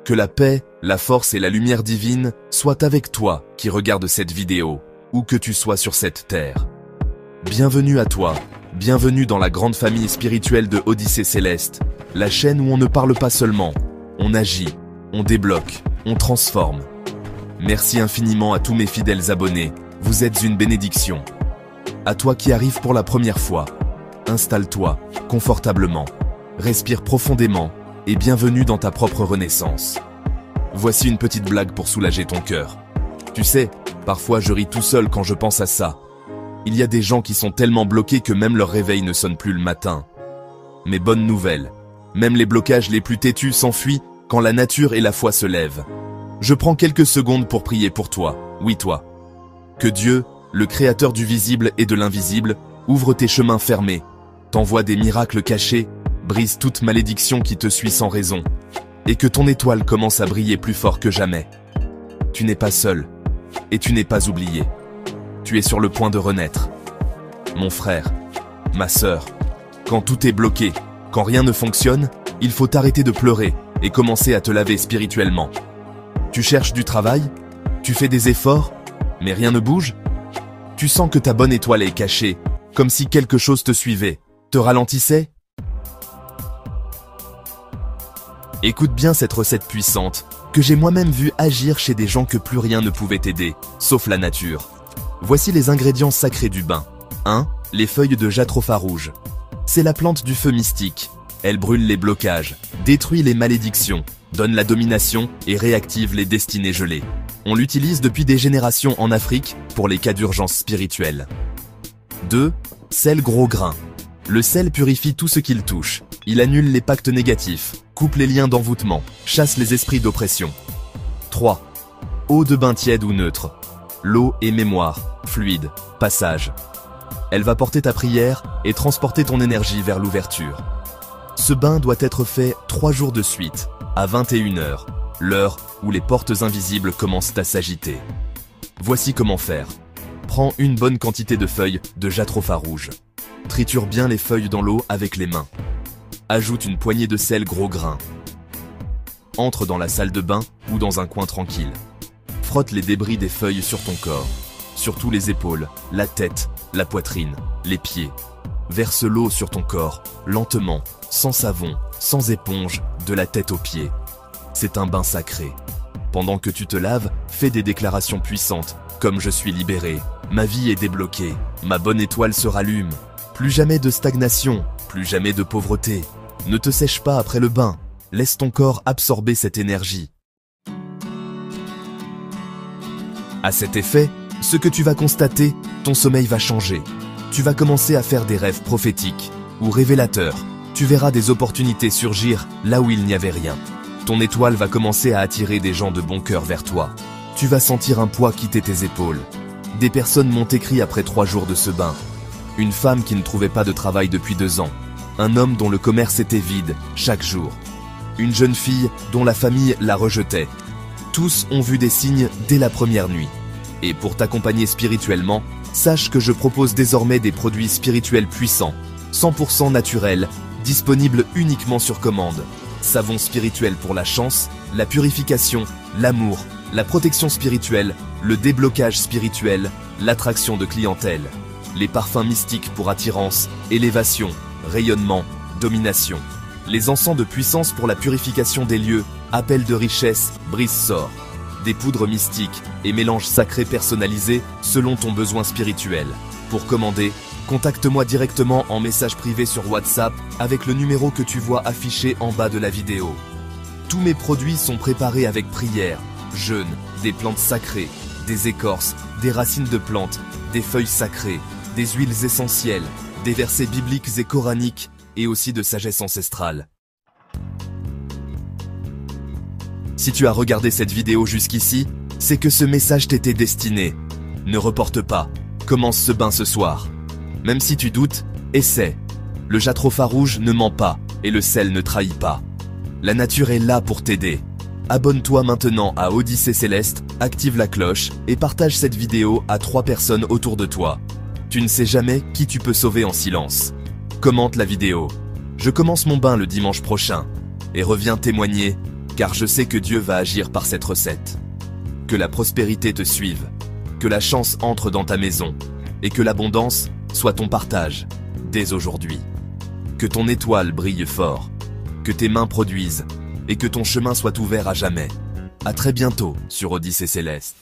Que la paix, la force et la lumière divine soient avec toi qui regarde cette vidéo, où que tu sois sur cette terre. Bienvenue à toi, bienvenue dans la grande famille spirituelle de Odyssée Céleste, la chaîne où on ne parle pas seulement, on agit, on débloque, on transforme. Merci infiniment à tous mes fidèles abonnés, vous êtes une bénédiction. À toi qui arrives pour la première fois, installe-toi confortablement, respire profondément et bienvenue dans ta propre renaissance. Voici une petite blague pour soulager ton cœur. Tu sais, parfois je ris tout seul quand je pense à ça. Il y a des gens qui sont tellement bloqués que même leur réveil ne sonne plus le matin. Mais bonne nouvelle, même les blocages les plus têtus s'enfuient quand la nature et la foi se lèvent. Je prends quelques secondes pour prier pour toi, oui toi. Que Dieu, le créateur du visible et de l'invisible, ouvre tes chemins fermés, t'envoie des miracles cachés, brise toute malédiction qui te suit sans raison, et que ton étoile commence à briller plus fort que jamais. Tu n'es pas seul, et tu n'es pas oublié. Tu es sur le point de renaître. Mon frère, ma sœur, quand tout est bloqué, quand rien ne fonctionne, il faut arrêter de pleurer et commencer à te laver spirituellement. Tu cherches du travail? Tu fais des efforts? Mais rien ne bouge? Tu sens que ta bonne étoile est cachée, comme si quelque chose te suivait, te ralentissait? Écoute bien cette recette puissante, que j'ai moi-même vue agir chez des gens que plus rien ne pouvait aider, sauf la nature. Voici les ingrédients sacrés du bain. 1. Les feuilles de jatropha rouge. C'est la plante du feu mystique. Elle brûle les blocages, détruit les malédictions, donne la domination et réactive les destinées gelées. On l'utilise depuis des générations en Afrique pour les cas d'urgence spirituelle. 2. Sel gros grain. Le sel purifie tout ce qu'il touche. Il annule les pactes négatifs, coupe les liens d'envoûtement, chasse les esprits d'oppression. 3. Eau de bain tiède ou neutre. L'eau est mémoire, fluide, passage. Elle va porter ta prière et transporter ton énergie vers l'ouverture. Ce bain doit être fait 3 jours de suite, à 21h, l'heure où les portes invisibles commencent à s'agiter. Voici comment faire. Prends une bonne quantité de feuilles de jatropha rouge. Triture bien les feuilles dans l'eau avec les mains. Ajoute une poignée de sel gros grain. Entre dans la salle de bain ou dans un coin tranquille. Frotte les débris des feuilles sur ton corps, surtout les épaules, la tête, la poitrine, les pieds. Verse l'eau sur ton corps, lentement, sans savon, sans éponge, de la tête aux pieds. C'est un bain sacré. Pendant que tu te laves, fais des déclarations puissantes, comme je suis libéré, ma vie est débloquée, ma bonne étoile se rallume. Plus jamais de stagnation, plus jamais de pauvreté. Ne te sèche pas après le bain, laisse ton corps absorber cette énergie. À cet effet, ce que tu vas constater, ton sommeil va changer. Tu vas commencer à faire des rêves prophétiques ou révélateurs. Tu verras des opportunités surgir là où il n'y avait rien. Ton étoile va commencer à attirer des gens de bon cœur vers toi. Tu vas sentir un poids quitter tes épaules. Des personnes m'ont écrit après 3 jours de ce bain. Une femme qui ne trouvait pas de travail depuis 2 ans. Un homme dont le commerce était vide chaque jour. Une jeune fille dont la famille la rejetait. Tous ont vu des signes dès la première nuit. Et pour t'accompagner spirituellement, sache que je propose désormais des produits spirituels puissants, 100% naturels, disponibles uniquement sur commande. Savon spirituel pour la chance, la purification, l'amour, la protection spirituelle, le déblocage spirituel, l'attraction de clientèle. Les parfums mystiques pour attirance, élévation, rayonnement, domination. Les encens de puissance pour la purification des lieux, appel de richesse, brise-sort. Des poudres mystiques et mélanges sacrés personnalisés selon ton besoin spirituel. Pour commander, contacte-moi directement en message privé sur WhatsApp avec le numéro que tu vois affiché en bas de la vidéo. Tous mes produits sont préparés avec prière, jeûne, des plantes sacrées, des écorces, des racines de plantes, des feuilles sacrées, des huiles essentielles, des versets bibliques et coraniques et aussi de sagesse ancestrale. Si tu as regardé cette vidéo jusqu'ici, c'est que ce message t'était destiné. Ne reporte pas, commence ce bain ce soir. Même si tu doutes, essaie. Le jatropha rouge ne ment pas et le sel ne trahit pas. La nature est là pour t'aider. Abonne-toi maintenant à Odyssée Céleste, active la cloche et partage cette vidéo à 3 personnes autour de toi. Tu ne sais jamais qui tu peux sauver en silence. Commente la vidéo. Je commence mon bain le dimanche prochain et reviens témoigner car je sais que Dieu va agir par cette recette. Que la prospérité te suive, que la chance entre dans ta maison, et que l'abondance soit ton partage, dès aujourd'hui. Que ton étoile brille fort, que tes mains produisent, et que ton chemin soit ouvert à jamais. À très bientôt sur Odyssée Céleste.